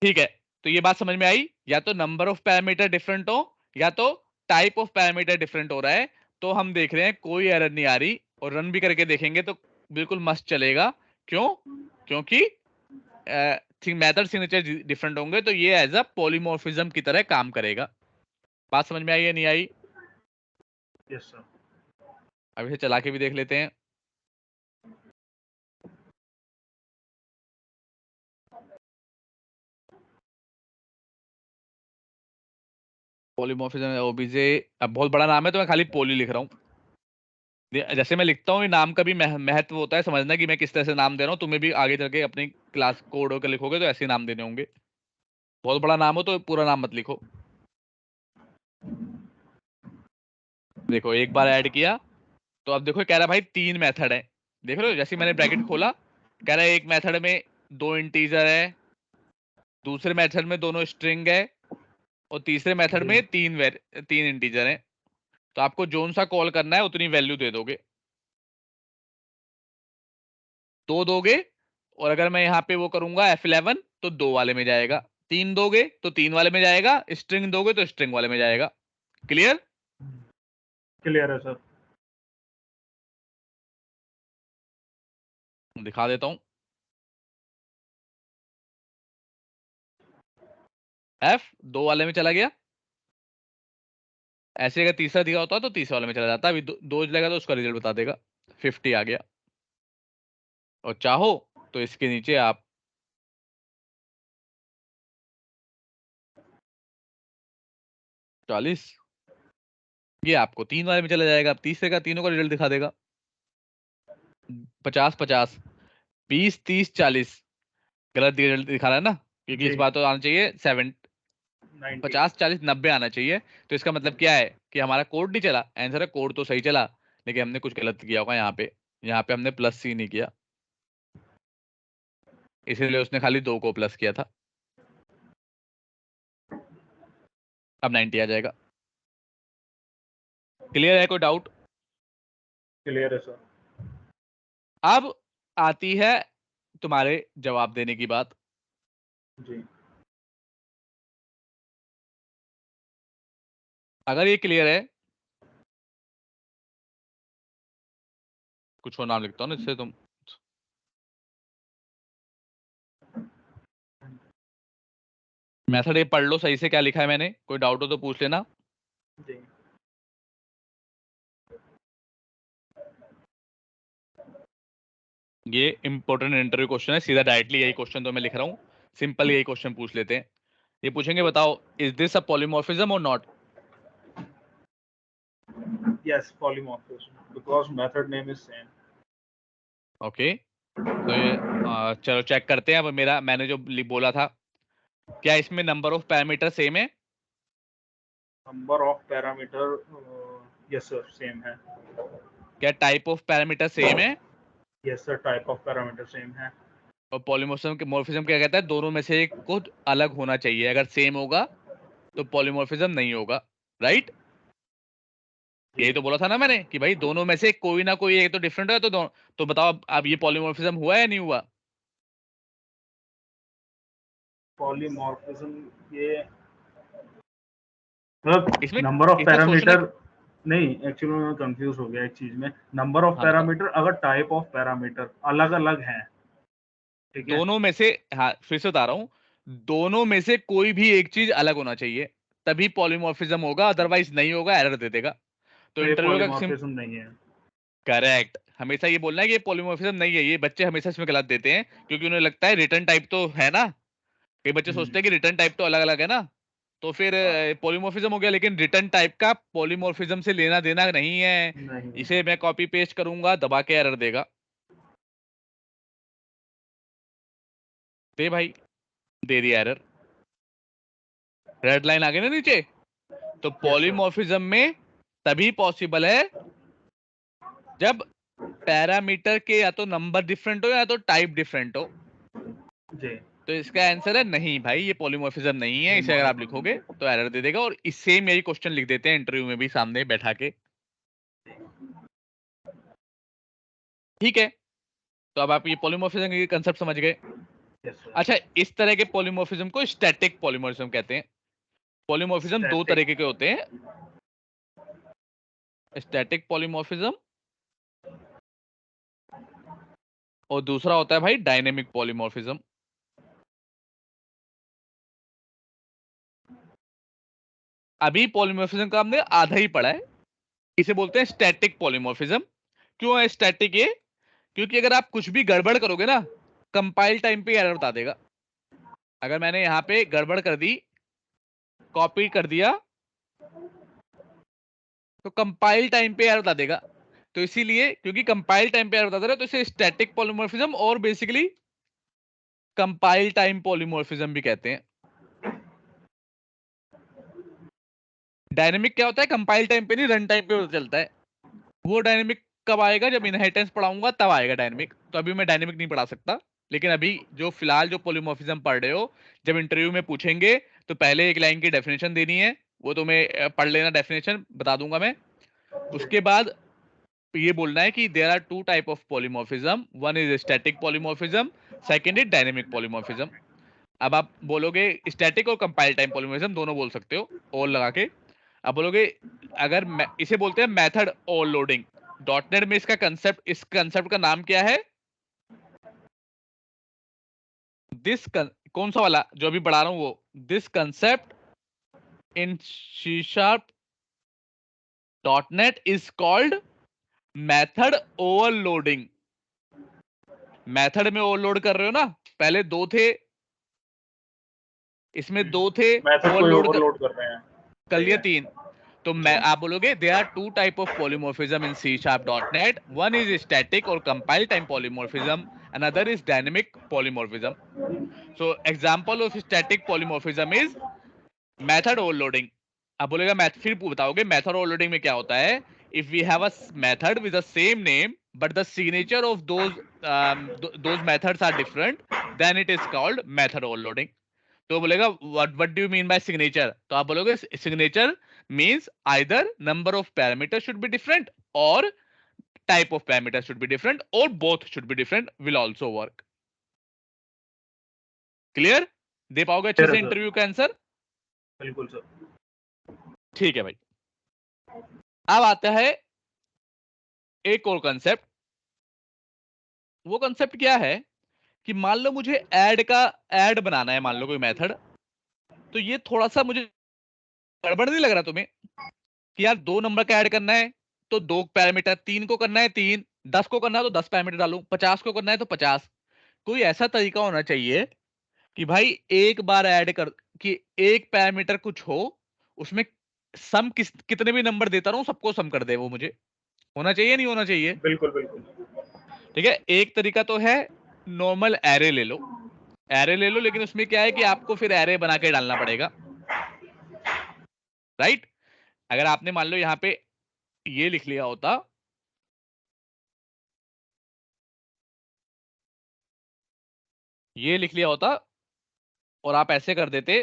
ठीक है, तो ये बात समझ में आई, या तो नंबर ऑफ पैरामीटर डिफरेंट हो या तो टाइप ऑफ पैरामीटर डिफरेंट हो रहा है। तो हम देख रहे हैं कोई एरर नहीं आ रही, और रन भी करके देखेंगे तो बिल्कुल मस्त चलेगा। क्यों? क्योंकि मेथड सिग्नेचर डिफरेंट होंगे तो ये एज अ पॉलीमॉर्फिज्म की तरह काम करेगा। बात समझ में आई या नहीं आई? Yes sir. अब इसे चला के भी देख लेते हैं। पॉलीमॉर्फिज्म ओबीजे, अब बहुत बड़ा नाम है तो मैं खाली पोली लिख रहा हूँ। जैसे मैं लिखता हूँ, नाम का भी महत्व होता है, समझना कि मैं किस तरह से नाम दे रहा हूँ। तुम्हें भी आगे चल के अपनी क्लास कोड होकर लिखोगे तो ऐसे ही नाम देने होंगे। बहुत बड़ा नाम हो तो पूरा नाम मत लिखो। देखो एक बार ऐड किया तो अब देखो कह रहा है भाई 3 मेथड है। देख रहे हो, जैसे ही मैंने ब्रैकेट खोला, कह रहा है एक मेथड में 2 इंटीजर है, दूसरे मेथड में दोनों स्ट्रिंग है, और तीसरे मेथड जी में 3 इंटीजर है। तो आपको जोन सा कॉल करना है उतनी वैल्यू दे दोगे, 2 दोगे। और अगर मैं यहाँ पे वो करूंगा F11 तो 2 वाले में जाएगा, 3 दोगे तो 3 वाले में जाएगा, स्ट्रिंग दोगे तो स्ट्रिंग वाले में जाएगा। क्लियर? क्लियर है सर। दिखा देता हूं। F 2 वाले में चला गया, ऐसे अगर तीसरा दिया होता तो तीसरे वाले में चला जाता। अभी दो लगेगा तो उसका रिजल्ट बता देगा, 50 आ गया। और चाहो तो इसके नीचे आप 40, ये आपको 3 वाले में चला जाएगा। अब तीसरे का तीनों का रिजल्ट दिखा देगा, 50 50, 20 30 40। गलत रिजल्ट दिखा रहा है ना, क्योंकि इस जी बार तो आना चाहिए 7, 90। 50 40 90 आना चाहिए। तो इसका मतलब क्या है कि हमारा कोड नहीं चला। आंसर है कोड तो सही चला, लेकिन हमने कुछ गलत किया होगा यहाँ पे। यहाँ पे हमने प्लस सी नहीं किया, इसीलिए उसने खाली 2 को प्लस किया था। अब 90 आ जाएगा। क्लियर है? कोई डाउट? क्लियर है सर। अब आती है तुम्हारे जवाब देने की बात। जी अगर ये क्लियर है, कुछ और नाम लिखता हूँ ना इससे तुम, मेथड ये पढ़ लो सही से क्या लिखा है मैंने, कोई डाउट हो तो पूछ लेना। जी ये इंपॉर्टेंट इंटरव्यू क्वेश्चन है, सीधा डायरेक्टली यही क्वेश्चन तो मैं लिख रहा हूँ। सिंपल यही क्वेश्चन पूछ लेते हैं। ये पूछेंगे बताओ, इज दिस अ पॉलीमॉर्फिज्म और not? Yes polymorphism because method name is same. Okay, तो ये चलो चेक करते हैं। अब मैंने जो बोला था, क्या इसमें नंबर ऑफ पैरामीटर सेम है? Number of parameter yes sir same है। क्या टाइप ऑफ पैरामीटर सेम है? Yes sir type of parameter same है। और पॉलीमॉर्फिज्म मॉर्फिज्म क्या कहता है, दोनों में से एक को अलग होना चाहिए। अगर सेम होगा तो पॉलीमॉर्फिज्म नहीं होगा, राइट? यही तो बोला था ना मैंने कि भाई दोनों में से कोई ना कोई एक तो डिफरेंट है, तो बताओ अब ये पॉलीमॉर्फिज्म हुआ या नहीं हुआ? पॉलीमॉर्फिज्म ये मतलब इसमें नंबर ऑफ इसमें सोचना पैरामीटर नहीं, एक्चुअली मैं कंफ्यूज हो गया एक चीज में। नंबर ऑफ हाँ बताओ। पैरामीटर अगर टाइप ऑफ पैरामीटर अलग अलग हैं, ठीक है, दोनों में से, हाँ फिर से बता रहा हूं, दोनों में से कोई भी एक चीज अलग होना चाहिए, तभी पॉलीमॉर्फिज्म होगा, अदरवाइज नहीं होगा, एरर दे देगा। तो तो ये इंटरव्यू का सिम पॉलीमॉर्फिज्म नहीं है। करेक्ट, हमेशा ये बोलना है कि ये पॉलीमॉर्फिज्म नहीं है। ये बच्चे हमेशा इसमें गलत देते हैं, क्योंकि उन्हें लगता है रिटर्न टाइप तो है ना। कई बच्चे सोचते हैं कि रिटर्न टाइप तो अलग अलग है ना, तो फिर हाँ, पॉलीमॉर्फिज्म हो गया। लेकिन रिटर्न टाइप का पॉलीमॉर्फिज्म से लेना देना नहीं है। नहीं। इसे मैं कॉपी पेस्ट करूंगा, दबा के एरर देगा। दे भाई, दे दिया एरर, रेड लाइन आ गई ना नीचे। तो यस सर। पॉलीमॉर्फिज्म में तभी पॉसिबल है जब पैरामीटर के या तो नंबर डिफरेंट हो या तो टाइप डिफरेंट हो। जी। तो इसका आंसर है नहीं भाई, ये पॉलीमॉर्फिज्म नहीं है। इसे अगर आप लिखोगे तो एरर दे देगा। और इससे यही क्वेश्चन लिख देते हैं इंटरव्यू में भी सामने बैठा के। ठीक है, तो अब आप ये पॉलीमॉर्फिज्म के कंसेप्ट समझ गए। Yes sir. अच्छा, इस तरह के पॉलीमॉर्फिज्म को स्टैटिक पॉलीमॉर्फिज्म कहते हैं। पॉलीमॉर्फिज्म दो स्टैटिक। तरीके के होते हैं, स्टैटिक पॉलीमॉर्फिज्म और दूसरा होता है भाई डायनेमिक पॉलीमॉर्फिज्म। अभी पॉलीमॉर्फिज्म का हमने आधा ही पढ़ा है। इसे बोलते हैं स्टैटिक पॉलीमॉर्फिज्म। क्यों है स्टैटिक ये? क्योंकि अगर आप कुछ भी गड़बड़ करोगे ना, कंपाइल टाइम पे एरर बता देगा। अगर मैंने यहां पे गड़बड़ कर दी, कॉपी कर दिया, तो कंपाइल टाइम पे एरर बता देगा। तो इसीलिए, क्योंकि कंपाइल टाइम पे एरर बता दे रहा है, तो इसे स्टैटिक पॉलीमॉर्फिज्म और बेसिकली कंपाइल टाइम पॉलीमॉर्फिज्म भी कहते हैं। डायनेमिक क्या होता है? कंपाइल टाइम पे नहीं, रन टाइम पे पता चलता है। वो डायनेमिक कब आएगा? जब इनहेरिटेंस पढ़ाऊंगा तब आएगा डायनेमिक। तो अभी मैं डायनेमिक नहीं पढ़ा सकता। लेकिन अभी जो फिलहाल जो पॉलीमॉर्फिज्म पढ़ रहे हो, जब इंटरव्यू में पूछेंगे तो पहले एक लाइन की डेफिनेशन देनी है। वो तुम्हें पढ़ लेना, डेफिनेशन बता दूंगा मैं। उसके बाद ये बोलना है कि there are two type of polymorphism, one is static polymorphism, second is dynamic polymorphism. अब आप बोलोगे स्टैटिक और कंपाइल टाइम पॉलीमॉर्फिज्म दोनों बोल सकते हो और लगा के। अब बोलोगे, अगर इसे बोलते हैं मेथड ओवरलोडिंग। डॉटनेट में इसका कंसेप्ट, इस कंसेप्ट का नाम क्या है? कौन सा वाला जो अभी पढ़ा रहा हूं वो? This concept in C sharp dotnet is called method overloading. Method में ओवरलोड कर रहे हो ना, पहले दो थे, इसमें दो थे, मेथड को ओवरलोड ओवरलोड कर रहे हैं। कर सही लिया है। तीन। तो मैं आप बोलोगे there are two type of polymorphism in C sharp dot net, one is static और compile time polymorphism, another is dynamic polymorphism. So example of static polymorphism is method overloading. आप बोलेगा मैथ, फिर बताओगे मेथड ओवरलोडिंग में क्या होता है? If we have a method with the same name but the signature of those methods are different, then it is called method overloading. तो बोलेगा what do you mean by signature? तो आप बोलोगे signature means either number of parameter should be different और type of parameter should be different और both should be different will also work. Clear? दे पाओगे अच्छे फिर से सर, इंटरव्यू का आंसर? बिल्कुल सर। ठीक है भाई। अब आता है एक और कंसेप्ट। वो कंसेप्ट क्या है कि मान लो मुझे ऐड बनाना है, मान लो कोई मेथड। तो ये थोड़ा सा मुझे गड़बड़ नहीं लग रहा तुम्हें कि यार दो नंबर का ऐड करना है तो दो पैरामीटर, तीन को करना है तीन, 10 को करना है तो 10 पैरामीटर डालूं, 50 को करना है तो 50। कोई ऐसा तरीका होना चाहिए कि भाई एक बार ऐड कर, कि एक पैरामीटर कुछ हो, उसमें सम कितने भी नंबर देता रहूं सबको सम कर दे। वो मुझे होना चाहिए, नहीं होना चाहिए? बिल्कुल बिल्कुल। ठीक है, एक तरीका तो है नॉर्मल एरे ले लो। एरे ले लो, लेकिन उसमें क्या है कि आपको फिर एरे बना के डालना पड़ेगा, राइट? अगर आपने मान लो यहां पे ये लिख लिया होता, ये लिख लिया होता और आप ऐसे कर देते,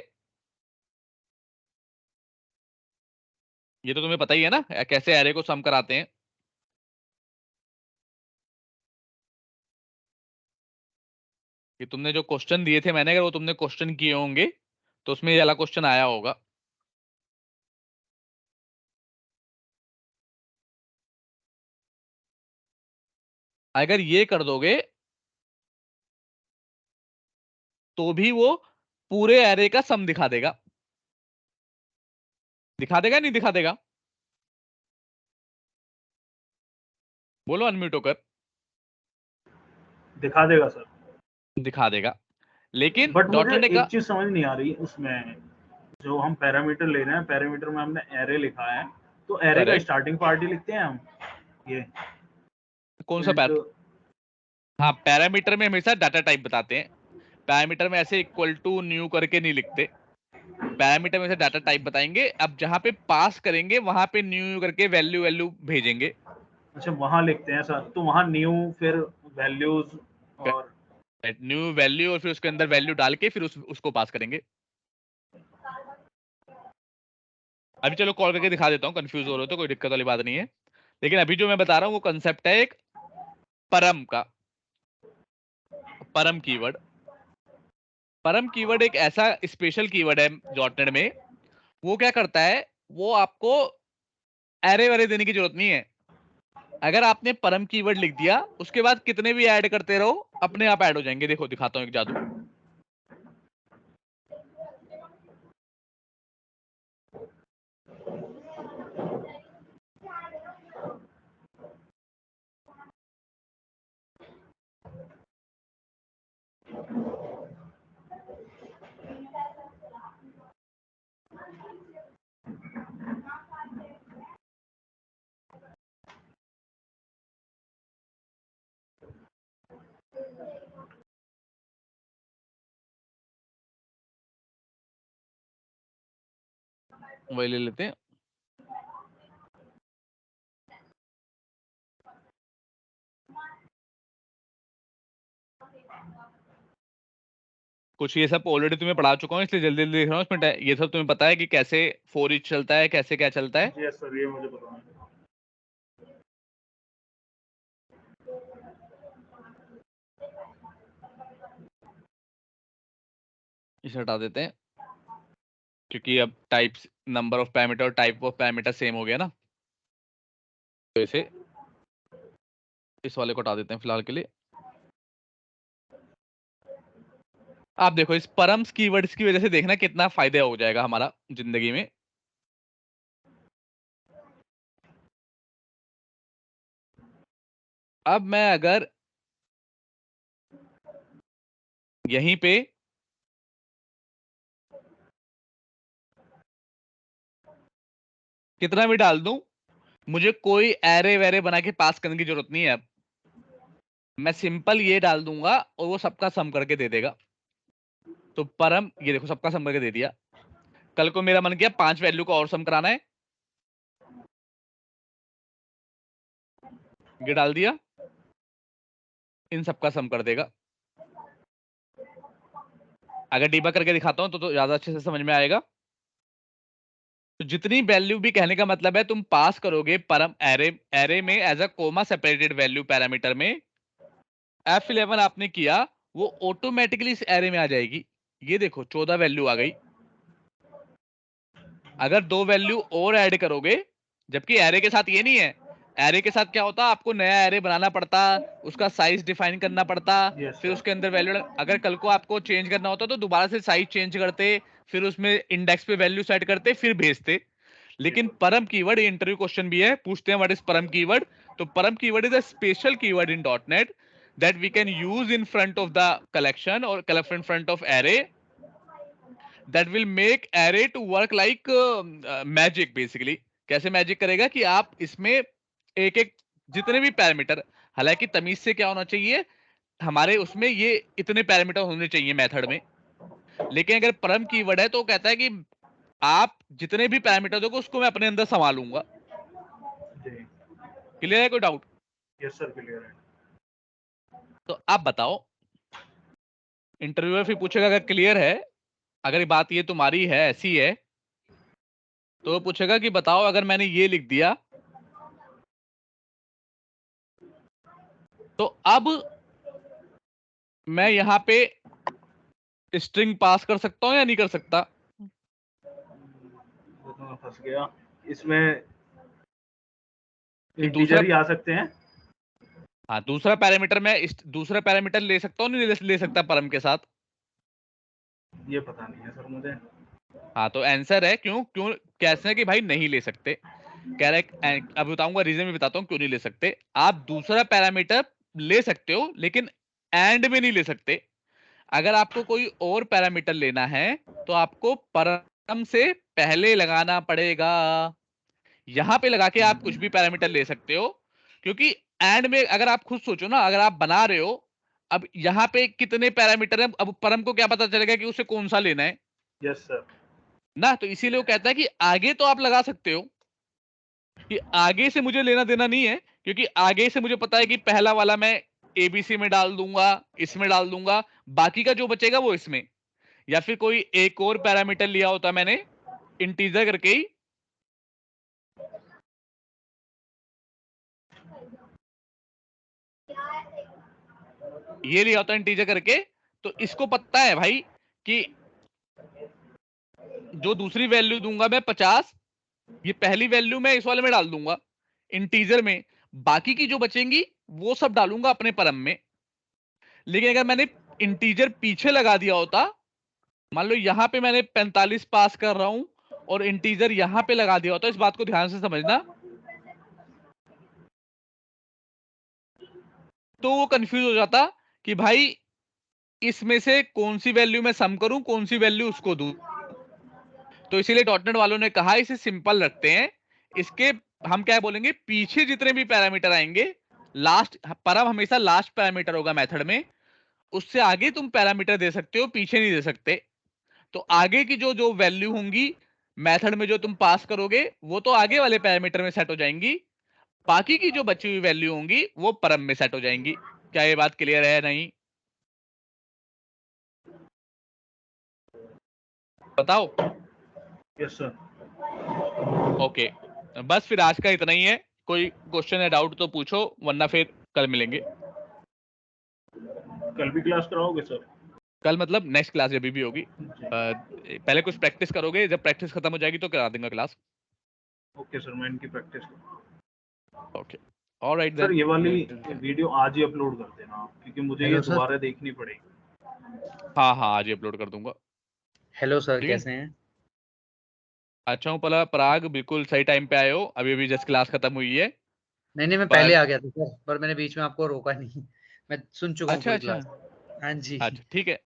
ये तो तुम्हें पता ही है ना कैसे एरे को सम कराते हैं। कि तुमने जो क्वेश्चन दिए थे मैंने, अगर वो तुमने क्वेश्चन किए होंगे तो उसमें ये वाला क्वेश्चन आया होगा। अगर ये कर दोगे तो भी वो पूरे एरे का सम दिखा देगा। दिखा देगा नहीं दिखा देगा? बोलो अनम्यूट होकर। दिखा देगा सर। दिखा देगा, लेकिन बट मुझे डॉटनेट ने एक कहा चीज समझ नहीं आ रही उसमें, जो हम पैरामीटर ले रहे हैं, पैरामीटर में हमने एरे लिखा है, तो एरे का करेक्ट। स्टार्टिंग पार्ट ही लिखते हैं हम, ये कौन सा फिल्ड। हाँ, पैरामीटर में हमेशा डाटा टाइप बताते हैं। पैरामीटर में ऐसे इक्वल टू न्यू करके नहीं लिखते। पैरामीटर में से डाटा टाइप बताएंगे, अब जहां पे पास करेंगे वहां पे न्यू करके वैल्यू वैल्यू भेजेंगे। अच्छा, वहां लिखते हैं सर, तो वहां न्यू फिर वैल्यूज और न्यू वैल्यू और फिर उसके अंदर वैल्यू डाल के फिर उसको पास करेंगे। अभी चलो कॉल करके दिखा देता हूँ, कंफ्यूज हो रहे हो तो कोई दिक्कत वाली बात नहीं है। लेकिन अभी जो मैं बता रहा हूँ वो कंसेप्ट है एक परम का। परम कीवर्ड। परम कीवर्ड एक ऐसा स्पेशल कीवर्ड है डॉटनेट में। वो क्या करता है, वो आपको एरे वैरे देने की जरूरत नहीं है। अगर आपने परम कीवर्ड लिख दिया, उसके बाद कितने भी ऐड करते रहो अपने आप ऐड हो जाएंगे। देखो दिखाता हूँ एक जादू। वही ले लेते हैं। कुछ ये सब ऑलरेडी तुम्हें पढ़ा चुका हूँ, इसलिए जल्दी जल्दी देख रहा हूँ। इसमें ये सब तुम्हें पता है कि कैसे फोर ईच चलता है, कैसे क्या चलता है। यस सर, ये मुझे पता है। इसे हटा देते हैं, क्योंकि अब टाइप्स, नंबर ऑफ पैरामीटर और टाइप ऑफ पैरामीटर सेम हो गया ना, तो इसे इस वाले को हटा देते हैं फिलहाल के लिए। आप देखो इस परम्स कीवर्ड्स की वजह से देखना कितना फायदा हो जाएगा हमारा जिंदगी में। अब मैं अगर यहीं पे कितना भी डाल दूं, मुझे कोई एरे वैरे बना के पास करने की जरूरत नहीं है। अब मैं सिंपल ये डाल दूंगा और वो सबका सम करके दे देगा। तो परम, ये देखो सबका सम करके दे दिया। कल को मेरा मन किया 5 वैल्यू का और सम कराना है, ये डाल दिया, इन सबका सम कर देगा। अगर डीबग करके दिखाता हूं तो ज्यादा अच्छे से समझ में आएगा। तो जितनी वैल्यू भी, कहने का मतलब है तुम पास करोगे परम एरे, एरे में as a comma separated value parameter में, F11 आपने किया, वो ऑटोमेटिकली इस एरे में आ जाएगी। ये देखो 14 वैल्यू आ गई। अगर 2 वैल्यू और ऐड करोगे, जबकि एरे के साथ ये नहीं है, एरे के साथ क्या होता, आपको नया एरे बनाना पड़ता, उसका साइज डिफाइन करना पड़ता, यस फिर सर। उसके अंदर वैल्यू, अगर कल को आपको चेंज करना होता तो दोबारा से साइज चेंज करते, फिर उसमें इंडेक्स पे वैल्यू सेट करते, फिर भेजते। जी लेकिन सर। परम कीवर्ड, इंटरव्यू क्वेश्चन भी है, पूछते हैं व्हाट इज परम कीवर्ड। तो परम keyword is a special keyword in dot net that we can use in front of the collection or in front of array that will make array to work like magic basically। कैसे magic करेगा कि आप इसमें एक एक जितने भी parameter, हालांकि तमीज से क्या होना चाहिए हमारे उसमें, ये इतने पैरामीटर होने चाहिए मेथड में, लेकिन अगर परम कीवर्ड है तो कहता है कि आप जितने भी पैरामीटर दोगे उसको मैं अपने अंदर संभालूंगा। जी। क्लियर है, कोई डाउट? यस सर, क्लियर है। तो आप बताओ, इंटरव्यूअर फिर पूछेगा अगर क्लियर है, अगर बात ये तुम्हारी है ऐसी है, तो वो पूछेगा कि बताओ अगर मैंने ये लिख दिया तो अब मैं यहाँ पे स्ट्रिंग पास कर सकता हूँ या नहीं कर सकता? वो तो मैं फंस गया इसमें। कि इंटीजर ही आ सकते हैं। हाँ, दूसरा पैरामीटर ले सकता हूँ नहीं ले सकता परम के साथ? ये पता नहीं है सर मुझे। हाँ, तो आंसर है क्यों क्यों कैसे है कि भाई नहीं ले सकते। कह रहे अब बताऊंगा, रीजन भी बताता हूँ क्यों नहीं ले सकते। आप दूसरा पैरामीटर ले सकते हो लेकिन एंड में नहीं ले सकते। अगर आपको कोई और पैरामीटर लेना है तो आपको परम से पहले लगाना पड़ेगा। यहां पे लगा के आप कुछ भी पैरामीटर ले सकते हो, क्योंकि एंड में अगर आप खुद सोचो ना, अगर आप बना रहे हो, अब यहाँ पे कितने पैरामीटर हैं, अब परम को क्या पता चलेगा कि उसे कौन सा लेना है यस सर। ना। तो इसीलिए वो कहता है कि आगे तो आप लगा सकते हो कि आगे से मुझे लेना देना नहीं है, क्योंकि आगे से मुझे पता है कि पहला वाला मैं एबीसी में डाल दूंगा, इसमें डाल दूंगा, बाकी का जो बचेगा वो इसमें। या फिर कोई एक और पैरामीटर लिया होता मैंने इंटीजर करके ही, ये लिया होता इंटीजर करके, तो इसको पता है भाई कि जो दूसरी वैल्यू दूंगा मैं 50, ये पहली वैल्यू मैं इस वाले में डाल दूंगा इंटीजर में, बाकी की जो बचेंगी वो सब डालूंगा अपने परम में। लेकिन अगर मैंने इंटीजर पीछे लगा दिया होता, मान लो यहां पे मैंने 45 पास कर रहा हूं और इंटीजर यहां पे लगा दिया होता, इस बात को ध्यान से समझना, तो वो कंफ्यूज हो जाता कि भाई इसमें से कौन सी वैल्यू मैं सम करूं, कौन सी वैल्यू उसको दूं। तो इसीलिए डॉटनेट वालों ने कहा इसे सिंपल रखते हैं। इसके हम क्या बोलेंगे, पीछे जितने भी पैरामीटर आएंगे, लास्ट परम हमेशा लास्ट पैरामीटर होगा मेथड में, उससे आगे तुम पैरामीटर दे सकते हो, पीछे नहीं दे सकते। तो आगे की जो जो वैल्यू होंगी मेथड में जो तुम पास करोगे वो तो आगे वाले पैरामीटर में सेट हो जाएंगी, बाकी की जो बची हुई वैल्यू होंगी वो परम में सेट हो जाएंगी। क्या ये बात क्लियर है? नहीं बताओ। Yes sir. ओके, बस फिर आज का इतना ही है। कोई क्वेश्चन या डाउट तो पूछो, वरना फिर कल मिलेंगे। कल भी क्लास कराओगे सर? कल मतलब नेक्स्ट क्लास जब भी होगी। पहले कुछ प्रैक्टिस करोगे, जब प्रैक्टिस खत्म हो जाएगी तो करा दूंगा क्लास। ओके सर, मैं इनकी प्रैक्टिस करूँगा। Okay, alright sir then. ये वाली वीडियो आज ही अपलोड कर देना आप, क्योंकि मुझे ये हेलो सर। दोबारा देखनी पड़ेगी। हाँ हाँ, आज ही अपलोड कर दूंगा। हेलो सर, ठीक है? कैसे हैं? अच्छा हूँ पराग, बिल्कुल सही टाइम पे आए हो। अभी अभी जस्ट क्लास खत्म हुई है। नहीं मैं पर पहले आ गया था सर, पर मैंने बीच में आपको रोका नहीं। मैं सुन चुका हूँ अच्छा पूरी अच्छा क्लास। हाँ जी। अच्छा, ठीक है।